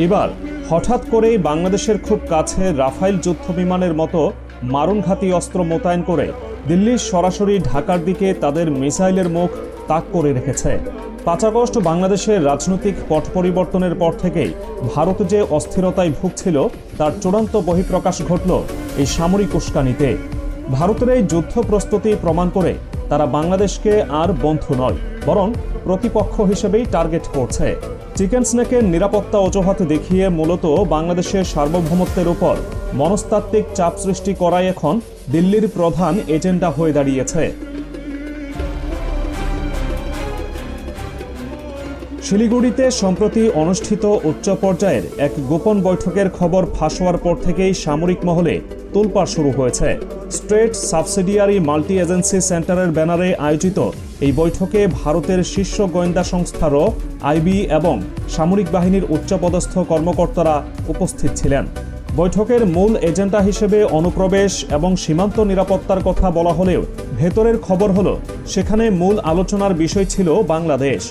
এবার হঠাৎ করেই বাংলাদেশের খুব কাছে রাফাইল যুদ্ধবিমানের মতো মারণঘাতী অস্ত্র মোতায়েন করে দিল্লি সরাসরি ঢাকার দিকে তাদের মিসাইলের মুখ তাক করে রেখেছে। ৫ আগস্ট বাংলাদেশের রাজনৈতিক পট পরিবর্তনের পর থেকেই ভারত যে অস্থিরতায় ভুগছিল তার চূড়ান্ত বহিঃপ্রকাশ ঘটল এই সামরিক উস্কানিতে। ভারতের এই যুদ্ধ প্রস্তুতি প্রমাণ করে তারা বাংলাদেশকে আর বন্ধু নয়, বরং প্রতিপক্ষ হিসেবেই টার্গেট করছে। চিকেন স্নেকের নিরাপত্তা অজুহাত দেখিয়ে মূলত বাংলাদেশের সার্বভৌমত্বের উপর মনস্তাত্ত্বিক চাপ সৃষ্টি করাই এখন দিল্লির প্রধান এজেন্ডা হয়ে দাঁড়িয়েছে। শিলিগুড়িতে সম্প্রতি অনুষ্ঠিত উচ্চ পর্যায়ের এক গোপন বৈঠকের খবর ফাঁস হওয়ার পর থেকেই সামরিক মহলে তোলপাড় শুরু হয়েছে। স্টেট সাবসিডিয়ারি মাল্টি এজেন্সি সেন্টারের ব্যানারে আয়োজিত এই বৈঠকে ভারতের শীর্ষ গোয়েন্দা সংস্থা র, আইবি এবং সামরিক বাহিনীর উচ্চপদস্থ কর্মকর্তারা উপস্থিত ছিলেন। বৈঠকের মূল এজেন্ডা হিসেবে অনুপ্রবেশ এবং সীমান্ত নিরাপত্তার কথা বলা হলেও ভেতরের খবর হলো সেখানে মূল আলোচনার বিষয় ছিল বাংলাদেশ।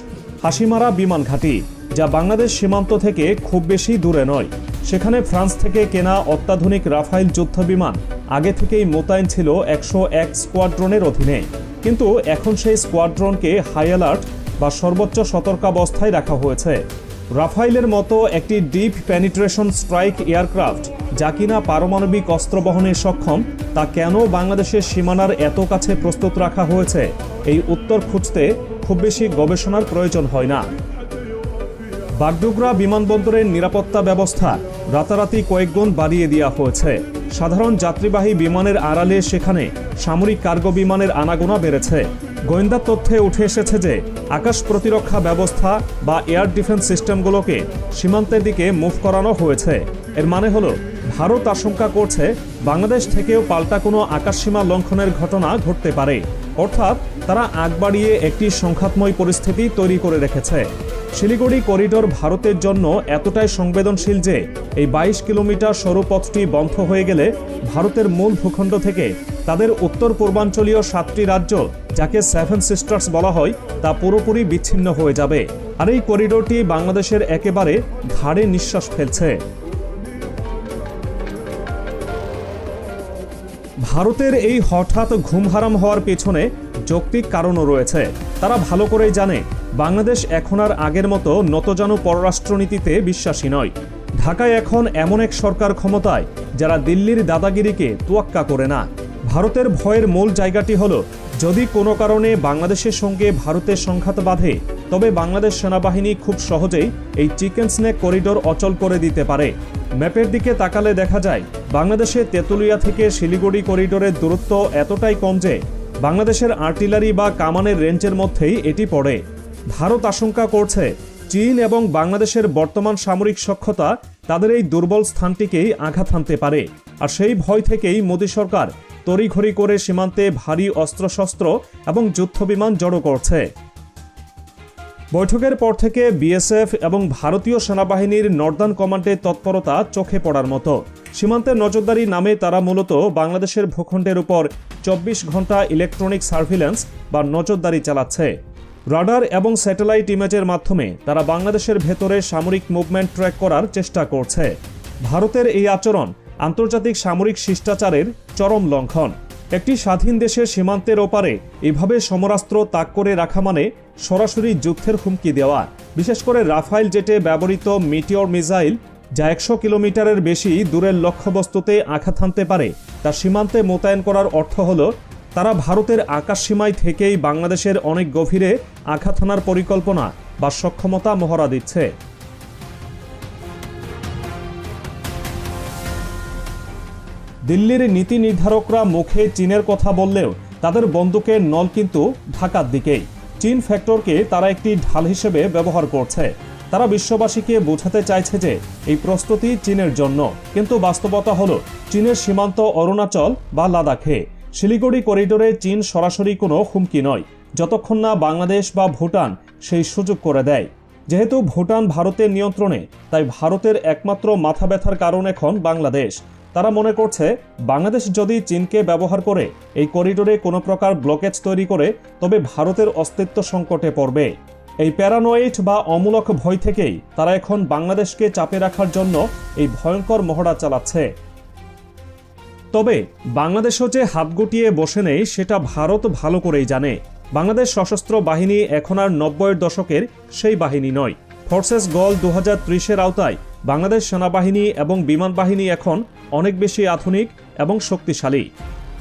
হাসিমারা বিমান ঘাঁটি, যা বাংলাদেশ সীমান্ত থেকে খুব বেশি দূরে নয়। সেখানে ফ্রান্স থেকে কেনা অত্যাধুনিক রাফাইল যুদ্ধবিমান আগে থেকেই মোতায়েন ছিল ১০১ স্কোয়াড্রনের অধীনে, কিন্তু এখন সেই স্কোয়াড্রনকে হাই অ্যালার্ট বা সর্বোচ্চ সতর্কাবস্থায় রাখা হয়েছে। রাফাইলের মতো একটি ডিপ পেনিট্রেশন স্ট্রাইক এয়ারক্রাফট, যা কিনা পারমাণবিক অস্ত্র বহনে সক্ষম, তা কেন বাংলাদেশের সীমানার এত কাছে প্রস্তুত রাখা হয়েছে এই উত্তর খুঁজতে খুব বেশি গবেষণার প্রয়োজন হয় না। বাগডোগরা বিমানবন্দরের নিরাপত্তা ব্যবস্থা রাতারাতি কয়েকগুণ বাড়িয়ে দেওয়া হয়েছে। সাধারণ যাত্রীবাহী বিমানের আড়ালে সেখানে সামরিক কার্গো বিমানের আনাগোনা বেড়েছে। গোয়েন্দা তথ্যে উঠে এসেছে যে আকাশ প্রতিরক্ষা ব্যবস্থা বা এয়ার ডিফেন্স সিস্টেমগুলোকে সীমান্তের দিকে মুভ করানো হয়েছে। এর মানে হলো ভারত আশঙ্কা করছে বাংলাদেশ থেকেও পাল্টা কোনো আকাশসীমা লঙ্ঘনের ঘটনা ঘটতে পারে, অর্থাৎ তারা আগ বাড়িয়ে একটি সংঘাতময় পরিস্থিতি তৈরি করে রেখেছে। শিলিগুড়ি করিডোর ভারতের জন্য এতটাই সংবেদনশীল যে এই ২২ কিলোমিটার সরু পথটি বন্ধ হয়ে গেলে ভারতের মূল ভূখণ্ড থেকে তাদের উত্তর পূর্বাঞ্চলীয় ৭টি রাজ্য, যাকে 7 সিস্টার্স বলা হয়, তা পুরোপুরি বিচ্ছিন্ন হয়ে যাবে। আর এই করিডোরটি বাংলাদেশের একেবারে ঘাড়ে নিঃশ্বাস ফেলছে। ভারতের এই হঠাৎ ঘুমহারাম হওয়ার পেছনে যৌক্তিক কারণও রয়েছে। তারা ভালো করেই জানে বাংলাদেশ এখন আর আগের মতো নতজানু পররাষ্ট্রনীতিতে বিশ্বাসী নয়। ঢাকায় এখন এমন এক সরকার ক্ষমতায় যারা দিল্লির দাদাগিরিকে তোয়াক্কা করে না। ভারতের ভয়ের মূল জায়গাটি হলো, যদি কোনো কারণে বাংলাদেশের সঙ্গে ভারতের সংঘাত বাঁধে, তবে বাংলাদেশ সেনাবাহিনী খুব সহজেই এই চিকেন স্নেক করিডোর অচল করে দিতে পারে। ম্যাপের দিকে তাকালে দেখা যায় বাংলাদেশের তেঁতুলিয়া থেকে শিলিগুড়ি করিডোরের দূরত্ব এতটাই কম যে বাংলাদেশের আর্টিলারি বা কামানের রেঞ্জের মধ্যেই এটি পড়ে। ভারত আশঙ্কা করছে চীন এবং বাংলাদেশের বর্তমান সামরিক সক্ষমতা তাদের এই দুর্বল স্থানটিকেই আঘাত হানতে পারে। আর সেই ভয় থেকেই মোদী সরকার তড়িঘড়ি করে সীমান্তে ভারী অস্ত্রশস্ত্র এবং যুদ্ধবিমান জড়ো করছে। বৈঠকের পর থেকে বিএসএফ এবং ভারতীয় সেনাবাহিনীর নর্দার্ন কমান্ডের তৎপরতা চোখে পড়ার মতো। সীমান্তের নজরদারি নামে তারা মূলত বাংলাদেশের ভূখণ্ডের উপর ২৪ ঘন্টা ইলেকট্রনিক সার্ভিল্যান্স বা নজরদারি চালাচ্ছে। রাডার এবং স্যাটেলাইট ইমেজের মাধ্যমে তারা বাংলাদেশের ভেতরে সামরিক মুভমেন্ট ট্র্যাক করার চেষ্টা করছে। ভারতের এই আচরণ আন্তর্জাতিক সামরিক শিষ্টাচারের চরম লঙ্ঘন। একটি স্বাধীন দেশের সীমান্তের ওপারে এভাবে সমরাস্ত্র তাক করে রাখা মানে সরাসরি যুদ্ধের হুমকি দেওয়া। বিশেষ করে রাফাইল জেটে ব্যবহৃত মিটিওর মিসাইল, যা ১০০ কিলোমিটারের বেশি দূরের লক্ষ্যবস্তুতে আঘাত হানতে পারে, তা সীমান্তে মোতায়েন করার অর্থ হলো তারা ভারতের আকাশসীমায় থেকেই বাংলাদেশের অনেক গভীরে আঘাত হানার পরিকল্পনা বা সক্ষমতা মহড়া দিচ্ছে। দিল্লির নীতি নির্ধারকরা মুখে চীনের কথা বললেও তাদের বন্দুকের নল কিন্তু ঢাকার দিকেই। চীন ফ্যাক্টরকে তারা একটি ঢাল হিসেবে ব্যবহার করছে। তারা বিশ্ববাসীকে বোঝাতে চাইছে যে এই প্রস্তুতি চীনের জন্য, কিন্তু বাস্তবতা হলো চীনের সীমান্ত অরুণাচল বা লাদাখে। শিলিগুড়ি করিডোরে চীন সরাসরি কোনো হুমকি নয়, যতক্ষণ না বাংলাদেশ বা ভুটান সেই সুযোগ করে দেয়। যেহেতু ভুটান ভারতের নিয়ন্ত্রণে, তাই ভারতের একমাত্র মাথা ব্যথার কারণ এখন বাংলাদেশ। তারা মনে করছে বাংলাদেশ যদি চীনকে ব্যবহার করে এই করিডোরে কোনো প্রকার ব্লকেজ তৈরি করে, তবে ভারতের অস্তিত্ব সংকটে পড়বে। এই প্যারানয়েড বা অমূলক ভয় থেকেই তারা এখন বাংলাদেশকে চাপে রাখার জন্য এই ভয়ঙ্কর মহড়া চালাচ্ছে। তবে বাংলাদেশও যে হাত গুটিয়ে বসে নেই সেটা ভারত ভালো করেই জানে। বাংলাদেশ সশস্ত্র বাহিনী এখন আর 90-এর দশকের সেই বাহিনী নয়। ফোর্সেস গল 2030-এর আওতায় বাংলাদেশ সেনাবাহিনী এবং বিমান বাহিনী এখন অনেক বেশি আধুনিক এবং শক্তিশালী।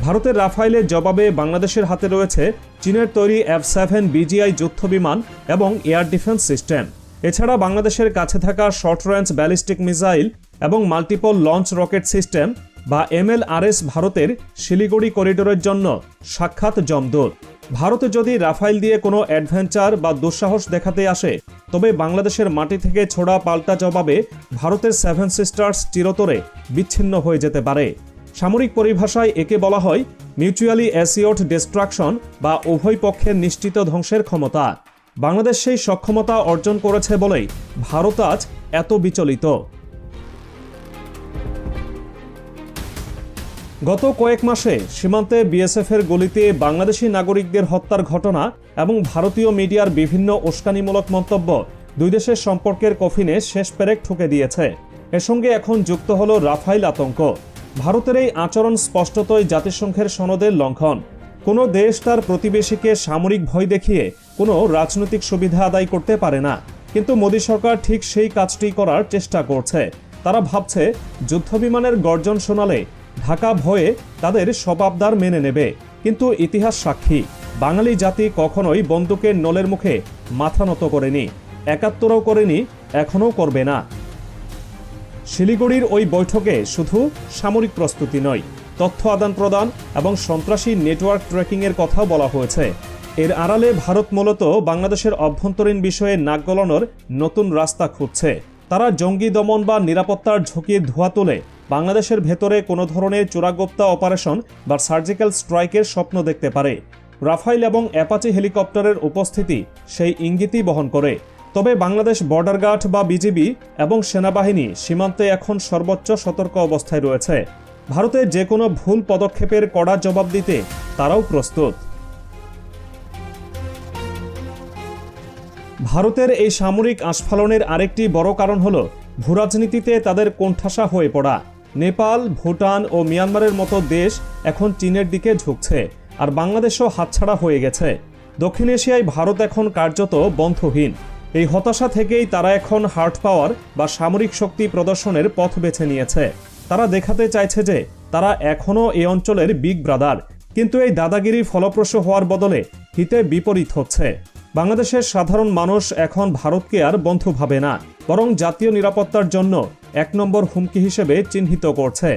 ভারতের রাফাইলের জবাবে বাংলাদেশের হাতে রয়েছে চীনের তৈরি F-7 BGI যুদ্ধ বিমান এবং এয়ার ডিফেন্স সিস্টেম। এছাড়া বাংলাদেশের কাছে থাকা শর্ট রেঞ্জ ব্যালিস্টিক মিসাইল এবং মাল্টিপল লঞ্চ রকেট সিস্টেম বা MLRS ভারতের শিলিগুড়ি করিডোরের জন্য সাক্ষাৎ জমদূত। ভারত যদি রাফাইল দিয়ে কোনো অ্যাডভেঞ্চার বা দুঃসাহস দেখাতে আসে, তবে বাংলাদেশের মাটি থেকে ছোড়া পাল্টা জবাবে ভারতের 7 সিস্টার্স চিরতরে বিচ্ছিন্ন হয়ে যেতে পারে। সামরিক পরিভাষায় একে বলা হয় মিউচুয়ালি অ্যাসিওর্ড ডিস্ট্রাকশন বা উভয় পক্ষের নিশ্চিত ধ্বংসের ক্ষমতা। বাংলাদেশ সেই সক্ষমতা অর্জন করেছে বলেই ভারত আজ এত বিচলিত। গত কয়েক মাসে সীমান্তে বিএসএফের গুলিতে বাংলাদেশি নাগরিকদের হত্যার ঘটনা এবং ভারতীয় মিডিয়ার বিভিন্ন উস্কানিমূলক মন্তব্য দুই দেশের সম্পর্কের কফিনে শেষ পেরেক ঠুকে দিয়েছে। এর সঙ্গে এখন যুক্ত হলো রাফাইল আতঙ্ক। ভারতের এই আচরণ স্পষ্টতই জাতিসংঘের সনদের লঙ্ঘন। কোনো দেশ তার প্রতিবেশীকে সামরিক ভয় দেখিয়ে কোনো রাজনৈতিক সুবিধা আদায় করতে পারে না, কিন্তু মোদী সরকার ঠিক সেই কাজটি করার চেষ্টা করছে। তারা ভাবছে যুদ্ধবিমানের গর্জন শোনালে ঢাকা ভয়ে তাদের সব আবদার মেনে নেবে, কিন্তু ইতিহাস সাক্ষী বাঙালি জাতি কখনোই বন্দুকের নলের মুখে মাথা নত করেনি, ৭১ও করেনি, এখনও করবে না। শিলিগুড়ির ওই বৈঠকে শুধু সামরিক প্রস্তুতি নয়, তথ্য আদান প্রদান এবং সন্ত্রাসী নেটওয়ার্ক ট্র্যাকিংয়ের কথাও বলা হয়েছে। এর আড়ালে ভারত মূলত বাংলাদেশের অভ্যন্তরীণ বিষয়ে নাক গলানোর নতুন রাস্তা খুঁজছে। তারা জঙ্গি দমন বা নিরাপত্তার ঝুঁকির ধোঁয়া তুলে বাংলাদেশের ভেতরে কোনো ধরনের চোরাগোপ্তা অপারেশন বা সার্জিক্যাল স্ট্রাইকের স্বপ্ন দেখতে পারে। রাফাইল এবং অ্যাপাচি হেলিকপ্টারের উপস্থিতি সেই ইঙ্গিতই বহন করে। তবে বাংলাদেশ বর্ডার গার্ড বা বিজিবি এবং সেনাবাহিনী সীমান্তে এখন সর্বোচ্চ সতর্ক অবস্থায় রয়েছে। ভারতের যে কোনো ভুল পদক্ষেপের কড়া জবাব দিতে তারাও প্রস্তুত। ভারতের এই সামরিক আস্ফালনের আরেকটি বড় কারণ হল ভূরাজনীতিতে তাদের কোণঠাসা হয়ে পড়া। নেপাল, ভুটান ও মিয়ানমারের মতো দেশ এখন চীনের দিকে ঝুঁকছে, আর বাংলাদেশও হাতছাড়া হয়ে গেছে। দক্ষিণ এশিয়ায় ভারত এখন কার্যত বন্ধুহীন। এই হতাশা থেকেই তারা এখন হার্ড পাওয়ার বা সামরিক শক্তি প্রদর্শনের পথ বেছে নিয়েছে। তারা দেখাতে চাইছে যে তারা এখনও এই অঞ্চলের বিগ ব্রাদার, কিন্তু এই দাদাগিরি ফলপ্রসূ হওয়ার বদলে হিতে বিপরীত হচ্ছে। বাংলাদেশের সাধারণ মানুষ এখন ভারতকে আর বন্ধু ভাবে না, বরং জাতীয় নিরাপত্তার জন্য ১ নম্বর হুমকি হিসেবে চিহ্নিত করছে।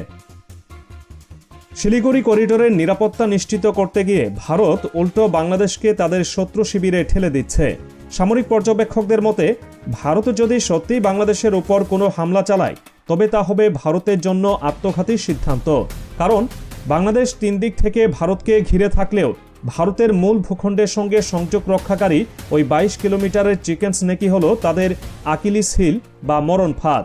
শিলিগুড়ি করিডোরের নিরাপত্তা নিশ্চিত করতে গিয়ে ভারত উল্টো বাংলাদেশকে তাদের শত্রু শিবিরে ঠেলে দিচ্ছে। সামরিক পর্যবেক্ষকদের মতে, ভারত যদি সত্যিই বাংলাদেশের উপর কোনো হামলা চালায়, তবে তা হবে ভারতের জন্য আত্মঘাতী সিদ্ধান্ত। কারণ বাংলাদেশ ৩ দিক থেকে ভারতকে ঘিরে থাকলেও ভারতের মূল ভূখণ্ডের সঙ্গে সংযোগ রক্ষাকারী ওই ২২ কিলোমিটারের চিকেন স্নেকই হল তাদের আকিলিস হিল বা মরণ ফাঁদ।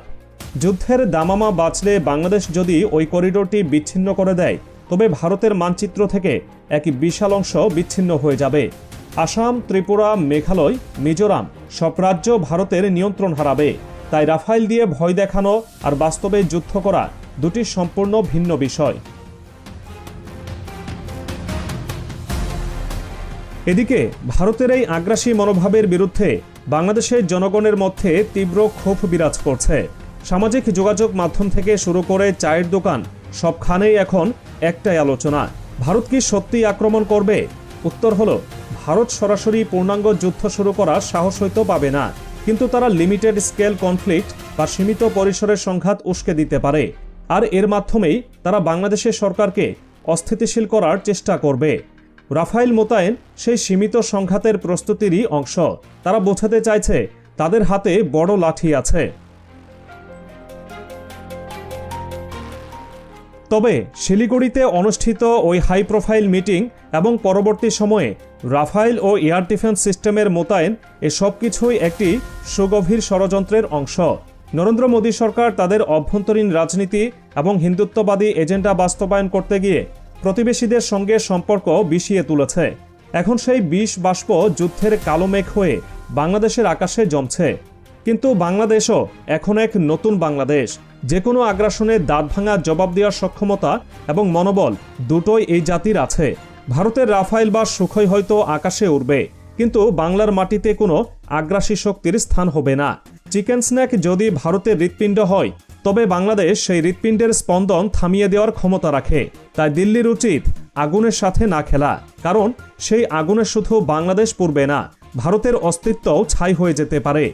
যুদ্ধের দামামা বাঁচলে বাংলাদেশ যদি ওই করিডোরটি বিচ্ছিন্ন করে দেয়, তবে ভারতের মানচিত্র থেকে এক বিশাল অংশ বিচ্ছিন্ন হয়ে যাবে। আসাম, ত্রিপুরা, মেঘালয়, মিজোরাম সব রাজ্য ভারতের নিয়ন্ত্রণ হারাবে। তাই রাফাইল দিয়ে ভয় দেখানো আর বাস্তবে যুদ্ধ করা দুটি সম্পূর্ণ ভিন্ন বিষয়। এদিকে ভারতের এই আগ্রাসী মনোভাবের বিরুদ্ধে বাংলাদেশের জনগণের মধ্যে তীব্র ক্ষোভ বিরাজ করছে। সামাজিক যোগাযোগ মাধ্যম থেকে শুরু করে চায়ের দোকান সবখানেই এখন একটাই আলোচনা, ভারত কি সত্যিই আক্রমণ করবে? উত্তর হলো, ভারত সরাসরি পূর্ণাঙ্গ যুদ্ধ শুরু করার সাহস হয়তো পাবে না, কিন্তু তারা লিমিটেড স্কেল কনফ্লিক্ট বা সীমিত পরিসরের সংঘাত উস্কে দিতে পারে। আর এর মাধ্যমেই তারা বাংলাদেশের সরকারকে অস্থিতিশীল করার চেষ্টা করবে। রাফাইল মোতায়েন সেই সীমিত সংঘাতের প্রস্তুতিরই অংশ। তারা বোঝাতে চাইছে তাদের হাতে বড় লাঠি আছে। তবে শিলিগুড়িতে অনুষ্ঠিত ওই হাই প্রোফাইল মিটিং এবং পরবর্তী সময়ে রাফাইল ও এয়ার ডিফেন্স সিস্টেমের মোতায়েন এসব কিছুই একটি সুগভীর ষড়যন্ত্রের অংশ। নরেন্দ্র মোদী সরকার তাদের অভ্যন্তরীণ রাজনীতি এবং হিন্দুত্ববাদী এজেন্ডা বাস্তবায়ন করতে গিয়ে প্রতিবেশীদের সঙ্গে সম্পর্ক বিষিয়ে তুলেছে। এখন সেই বিষ বাষ্প যুদ্ধের কালো মেঘ হয়ে বাংলাদেশের আকাশে জমছে। কিন্তু বাংলাদেশও এখন এক নতুন বাংলাদেশ। যে কোনো আগ্রাসনে দাঁত ভাঙা জবাব দেওয়ার সক্ষমতা এবং মনোবল দুটোই এই জাতির আছে। ভারতের রাফাইল বা সুখই হয়তো আকাশে উড়বে, কিন্তু বাংলার মাটিতে কোনো আগ্রাসী শক্তির স্থান হবে না। চিকেন স্ন্যাক যদি ভারতের হৃৎপিণ্ড হয়, তবে বাংলাদেশ সেই হৃৎপিণ্ডের স্পন্দন থামিয়ে দেওয়ার ক্ষমতা রাখে। তাই দিল্লির উচিত আগুনের সাথে না খেলা, কারণ সেই আগুনে শুধু বাংলাদেশ পুড়বে না, ভারতের অস্তিত্বও ছাই হয়ে যেতে পারে।